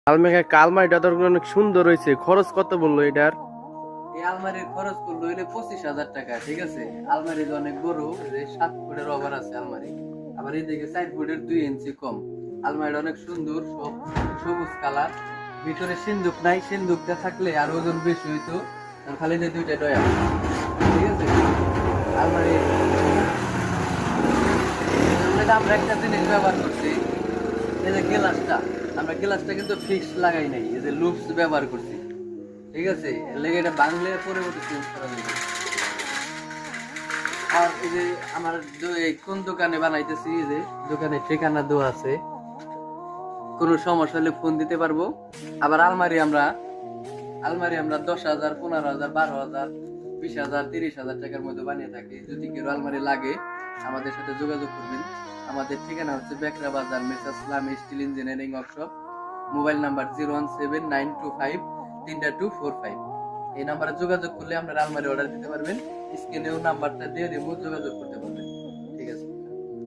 কালমারিটা তো অনেক সুন্দর হয়েছে। খরচ কত বললো এটার? এই আলমারির খরচ করলো হইলে 25,000 টাকা। ঠিক আছে, আলমারি অনেক বড়, যে 7 ফুটের ওভার আছে আলমারি, আবার এইদিকে 4 ফুটের 2 ইঞ্চি কম। আলমারিটা অনেক সুন্দর, সব সবুজ কালার। ভিতরে সিন্দুক নাই, সিন্দুকটা থাকলে আর ওজন বেশি হইতো, খালি যে দুইটা ডয়া। ঠিক আছে, আলমারি আমরা একটা জিনিস ব্যবহার করছি, এই যে গ্লাসটা, আমরা গ্লাসটা কিন্তু ফিক্স লাগাই নাই, এই যে লুপস ব্যবহার করছি। ঠিক আছে, লেগে এটা বাংলে পরবর্তী চেঞ্জ করা যাবে। আর এই যে আমার কোন দোকানে বানাইতেছি, এই যে দোকানে ঠিকানা দেওয়া আছে, কোনো সমস্যা হলে ফোন দিতে পারবো। আবার আলমারি আমরা 10,000, 15,000, 12,000, 20,000, 30,000 টাকার মধ্যে বানিয়ে থাকি। যদি কেউ আলমারি লাগে আমাদের সাথে যোগাযোগ করবেন। আমাদের ঠিকানা হচ্ছে বেকরা বাজার, messrs Islami steel engineering workshop. Mobile number 01792532245। এই নাম্বারে যোগাযোগ করলে আপনারা আলমারি অর্ডার দিতে পারবেন। স্ক্রিনেও নাম্বারটা দিয়ে দিব, যোগাযোগ করতে পারবেন।